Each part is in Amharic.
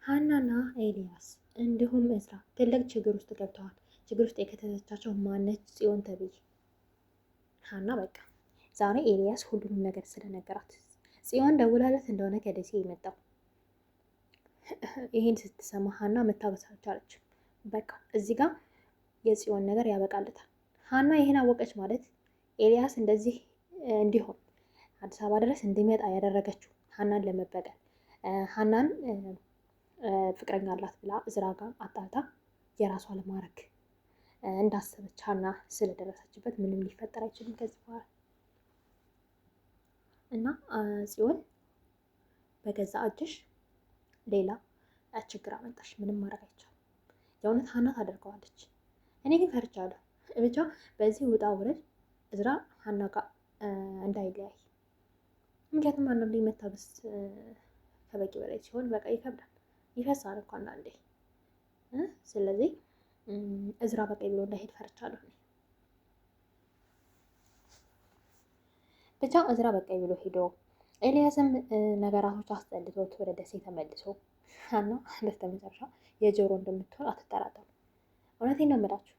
ሀናና ኤልያስ እንዲሁም እዝራ ትልቅ ችግር ውስጥ ገብተዋል። ችግር ውስጥ የከተተቻቸው ማነች? ጽዮን ተብዬ ሀና በቃ ዛሬ ኤልያስ ሁሉንም ነገር ስለነገራት ጽዮን ደውላለት እንደሆነ ከደሴ የመጣው ይህን ስትሰማ ሀና መታገስ አልቻለችም። በቃ እዚህ ጋር የጽዮን ነገር ያበቃለታል። ሀና ይህን አወቀች ማለት ኤልያስ እንደዚህ እንዲሆን አዲስ አበባ ድረስ እንዲመጣ ያደረገችው ሀናን ለመበቀል ሀናን ፍቅረኛ አላት ብላ እዝራ ጋር አጣልታ የራሷ ለማድረግ እንዳሰበች ሀና ስለደረሰችበት ምንም ሊፈጠር አይችልም ከዚህ በኋላ እና ጽዮን በገዛ እጅሽ ሌላ ችግር አመጣሽ። ምንም ማድረግ አይቻልም። የእውነት ሀና ታደርገዋለች። እኔ ግን ፈርቻለሁ። ብቻ በዚህ ውጣ ውረድ እዝራ ሀና ጋር እንዳይለያይ። ምክንያቱም አንዳንዴ መታገስ ከበቂ በላይ ሲሆን በቃ ይከብዳል፣ ይፈሳል እኮ አንዳንዴ። ስለዚህ እዝራ በቃ ብሎ እንዳይሄድ ፈርቻለሁ። ብቻ እዝራ በቃ ብሎ ሄዶ ኤልያስም ነገራቶች አስጠልቶት ወደ ደሴ ተመልሶ ሀና በስተመጨረሻ የጆሮ እንደምትሆን አትጠራጠሩ። እውነቴን ነው የምላችሁ።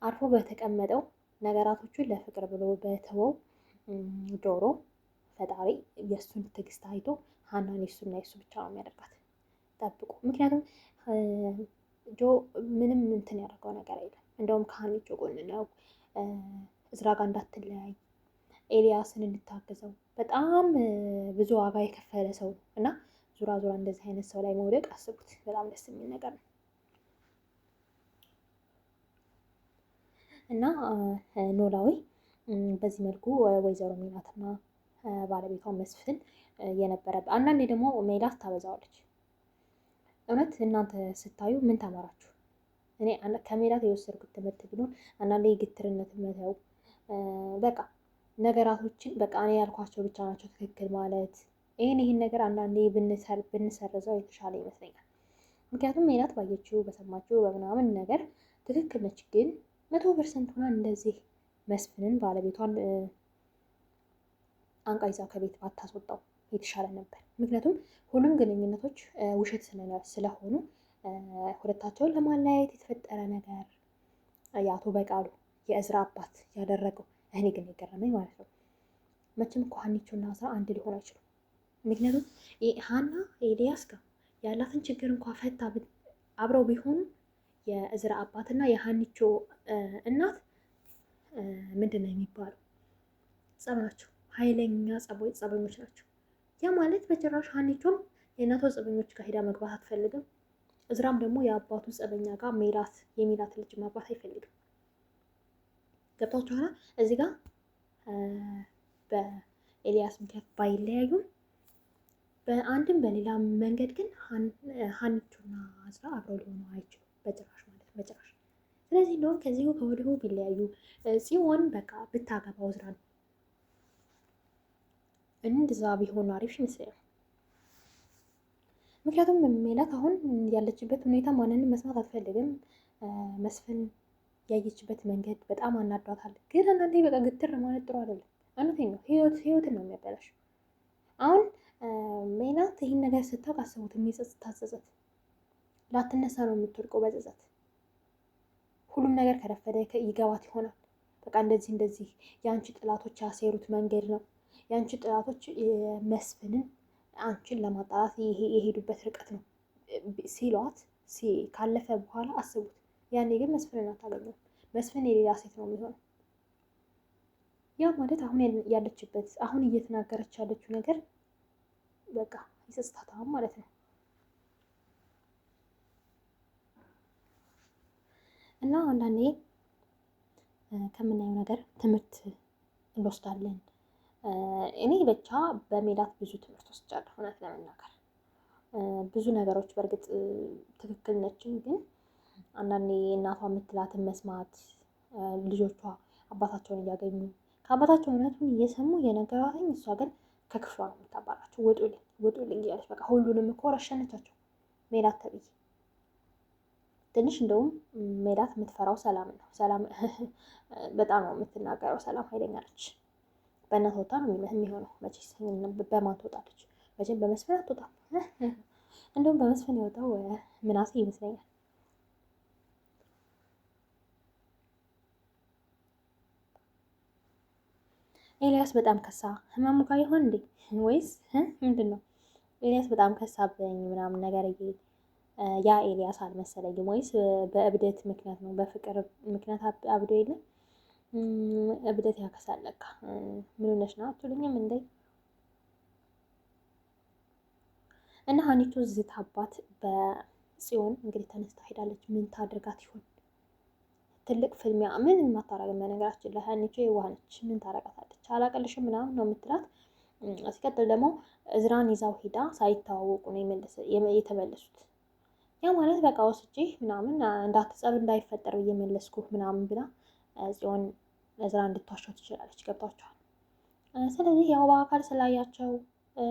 አርፎ በተቀመጠው ነገራቶቹን ለፍቅር ብሎ በተወው ጆሮ ፈጣሪ የእሱን ትዕግስት አይቶ ሀናን የሱና የሱ ብቻ ነው የሚያደርጋት። ጠብቁ። ምክንያቱም ጆ ምንም እንትን ያደርገው ነገር የለም። እንደውም ከሀኒቾ ጎን ነው። እዝራ ጋር እንዳትለያይ ኤልያስን እንድታገዘው በጣም ብዙ ዋጋ የከፈለ ሰው ነው እና ዙራ ዙራ እንደዚህ አይነት ሰው ላይ መውደቅ አስቡት። በጣም ደስ የሚል ነገር ነው እና ኖላዊ በዚህ መልኩ ወይዘሮ ሜላትና ባለቤቷ መስፍን የነበረበት። አንዳንዴ ደግሞ ሜላት ታበዛዋለች። እውነት እናንተ ስታዩ ምን ተማራችሁ? እኔ ከሜላት የወሰድኩት ትምህርት ቢሆን አንዳንዴ የግትርነትን መተው በቃ ነገራቶችን በቃ እኔ ያልኳቸው ብቻ ናቸው ትክክል ማለት ይህን ነገር አንዳንዴ ብንሰርዘው የተሻለ ይመስለኛል። ምክንያቱም ሜላት ባየችው በሰማችው በምናምን ነገር ትክክል ነች፣ ግን 100% ሆና እንደዚህ መስፍንን ባለቤቷን አንቃ ይዛ ከቤት ባታስወጣው የተሻለ ነበር። ምክንያቱም ሁሉም ግንኙነቶች ውሸት ስለሆኑ ሁለታቸውን ለማለያየት የተፈጠረ ነገር የአቶ በቃሉ የእዝራ አባት ያደረገው እኔ ግን የገረመኝ ማለት ነው። መቼም እኮ ሀኒቾና እዝራ አንድ ሊሆን አይችሉም። ምክንያቱም ሀና ኤልያስ ጋር ያላትን ችግር እንኳ ፈታ አብረው ቢሆኑ የእዝራ አባትና የሀኒቾ እናት ምንድን ነው የሚባለው ጸብ ናቸው። ኃይለኛ ጸበኞች ናቸው። ያ ማለት በጭራሽ ሀኒቾም የእናቷ ጸበኞች ጋር ሄዳ መግባት አትፈልግም። እዝራም ደግሞ የአባቱ ጸበኛ ጋር የሚላት ልጅ ማግባት አይፈልግም። ገብታችኋል? እዚህ ጋር በኤልያስ ምክንያት ባይለያዩም በአንድም በሌላ መንገድ ግን ሀኒቾና እዝራ አብረው ሊሆኑ አይችሉም በጭራሽ ማለት ነው፣ በጭራሽ። ስለዚህ እንደውም ከዚሁ ከወዲሁ ቢለያዩ ጽዮን በቃ ብታገባው እዝራ ነው። እንደዛ ቢሆን አሪፍ ይመስለኛል። ምክንያቱም ሜላት አሁን ያለችበት ሁኔታ ማንንም መስማት አትፈልግም። መስፍን ያየችበት መንገድ በጣም አናዷታል። ግን አንዳንዴ በቃ ግትር ማለት ጥሩ አይደለም። እውነቴን ነው። ህይወትን ነው የሚያበላሽ። አሁን ሜላት ይህን ነገር ስታውቅ አስቡት፣ የሚጸጽታት ጸጸት ላትነሳ ነው የምትወድቀው በጸጸት። ሁሉም ነገር ከረፈደ ይገባት ይሆናል። በቃ እንደዚህ የአንቺ ጥላቶች ያሴሩት መንገድ ነው፣ የአንቺ ጥላቶች መስፍንን አንቺን ለማጣላት የሄዱበት ርቀት ነው ሲሏት ካለፈ በኋላ አስቡት። ያኔ ግን መስፍንን አታገኘም። መስፍን የሌላ ሴት ነው የሚሆነው። ያ ማለት አሁን ያለችበት አሁን እየተናገረች ያለችው ነገር በቃ ይጸጽታታል ማለት ነው። እና አንዳንዴ ከምናየው ነገር ትምህርት እንወስዳለን። እኔ ብቻ በሜላት ብዙ ትምህርት ወስጃለሁ። እውነት ለመናገር ብዙ ነገሮች በእርግጥ ትክክል ነችም፣ ግን አንዳንዴ እናቷ የምትላትን መስማት፣ ልጆቿ አባታቸውን እያገኙ ከአባታቸው እውነቱን እየሰሙ የነገሯትኝ፣ እሷ ግን ከክፍሏ ነው የምታባራቸው። ውጡልኝ እያለች በቃ ሁሉንም እኮ ረሸነቻቸው ሜላት ተብዬ። ትንሽ እንደውም ሜላት የምትፈራው ሰላም ነው። ሰላም በጣም ነው የምትናገረው። ሰላም ኃይለኛ ነች። በእናት ወጣ ነው የሚሆነው። መቼስ በማን ትወጣለች? መቼም በመስፍን አትወጣም። እንደውም በመስፍን የወጣው ምናሴ ይመስለኛል። ኤልያስ በጣም ከሳ። ህመሙ ጋር ይሆን እንዴ ወይስ ምንድን ነው? ኤልያስ በጣም ከሳብኝ ምናምን ነገር ያ ኤልያስ አልመሰለኝም። ወይስ በእብደት ምክንያት ነው? በፍቅር ምክንያት አብዶ የለም እብደት ያከሳል ለካ። ምን ሆነሽ ነው አትሉኝም እንዴ? እና ሀኒቾ ዝታባት በጽዮን እንግዲህ ተነስታ ሄዳለች። ምን ታደርጋት ይሆን? ትልቅ ፍልሚያ ምን የማታረግም። በነገራችን ላይ ሀኒቾ የዋህነች ምን ታረጋታለች? አላቀልሽም ምናምን ነው የምትላት። ሲቀጥል ደግሞ እዝራን ይዛው ሄዳ ሳይተዋወቁ ነው የተመለሱት። ያ ማለት በቃ ወስጄ ምናምን እንዳትጸብ እንዳይፈጠር እየመለስኩ ምናምን ብላ ጽዮን እዝራ እንድትዋሻው ትችላለች። ገብቷቸዋል። ስለዚህ ያው በአካል ስላያቸው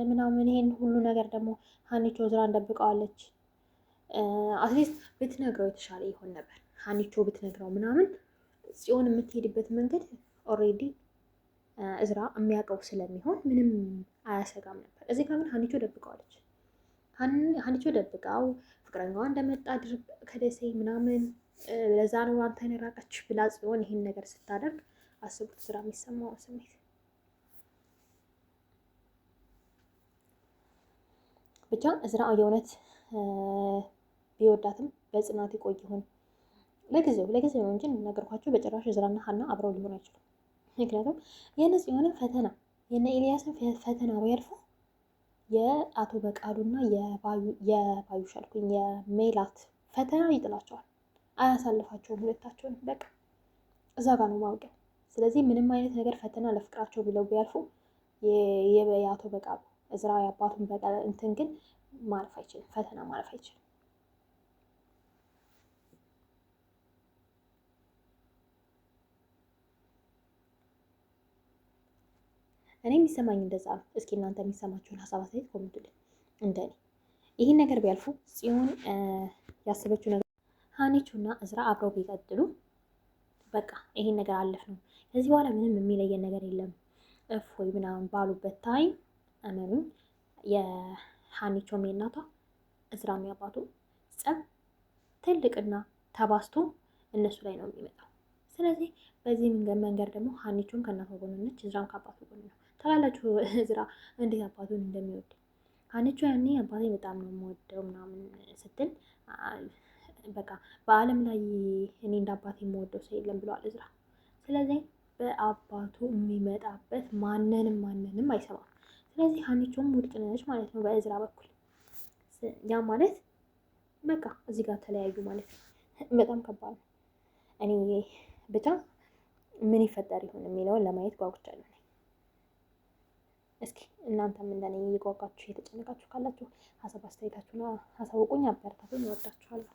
ምናምን ይሄን ሁሉ ነገር ደግሞ ሀኒቾ እዝራን ደብቀዋለች። አትሊስት ብትነግረው የተሻለ ይሆን ነበር። ሀኒቾ ብትነግረው ምናምን ጽዮን የምትሄድበት መንገድ ኦልሬዲ እዝራ የሚያውቀው ስለሚሆን ምንም አያሰጋም ነበር። እዚህ ጋር ግን ሀኒቾ ደብቀዋለች። ሀኒቾ ደብቃው ፍቅረኛዋ እንደመጣ ድርብ ከደሴ ምናምን ለዛ ነው አንተን የራቀች ብላ ጽዮን ይህን ነገር ስታደርግ አስቡት እዝራ የሚሰማው ስሜት። ብቻ እዝራ የእውነት ቢወዳትም በጽናት ይቆይ ይሆን ለጊዜው ነው እንጂ ነገርኳቸው። በጭራሽ እዝራና ሀና አብረው ሊሆን አይችሉም። ምክንያቱም የነ ጽዮንን ፈተና የነ ኤልያስን ፈተና ቢያልፉ የአቶ በቃሉና የባዩሽ አልኩኝ የሜላት ፈተና ይጥላቸዋል። አያሳልፋቸውም ሁለታቸውን። በቃ እዛ ጋር ነው ማውቂያ። ስለዚህ ምንም አይነት ነገር ፈተና ለፍቅራቸው ብለው ቢያልፉ የአቶ በቃሉ እዝራ የአባቱን በቃል እንትን ግን ማለፍ አይችልም። ፈተና ማለፍ አይችልም። እኔ የሚሰማኝ እንደዛ ነው። እስኪ እናንተ የሚሰማችሁን ሀሳብ አስተያየት ኮሜንቱልኝ። እንደኔ ይህን ነገር ቢያልፉ ጽዮን ያሰበችው ነገር ሀኒቹና እዝራ አብረው ቢቀጥሉ በቃ ይሄን ነገር አለፍ ነው። ከዚህ በኋላ ምንም የሚለየን ነገር የለም እፎይ ምናምን ባሉበት ታይም እመኑኝ የሀኒቾ የእናቷ እዝራ የሚያባቱ ጸብ ትልቅና ተባስቶ እነሱ ላይ ነው የሚመጣው። ስለዚህ በዚህ መንገድ ደግሞ ሀኒቾን ከእናቷ ጎን ነች፣ እዝራም ከአባቱ ጎን ነው። ታላላችሁ እዝራ እንዴት አባቱን እንደሚወድ። ሀኒቾ ያኔ አባቴ በጣም ነው የምወደው ምናምን ስትል በቃ በዓለም ላይ እኔ እንደ አባቴ የምወደው ሰው የለም ብለዋል እዝራ። ስለዚህ በአባቱ የሚመጣበት ማንንም አይሰማም። ስለዚህ ሀኒቾም ውድቅ ነች ማለት ነው በእዝራ በኩል። ያ ማለት በቃ እዚህ ጋር ተለያዩ ማለት ነው። በጣም ከባድ ነው። እኔ ብቻ ምን ይፈጠር ይሆን የሚለውን ለማየት ጓጉቻለሁ። እስኪ እናንተም እንደኔ እየጓጓችሁ የተጨነቃችሁ ካላችሁ ሀሳብ አስተያየታችሁን አሳውቁኝ። አበረታቱኝ። እወዳችኋለሁ።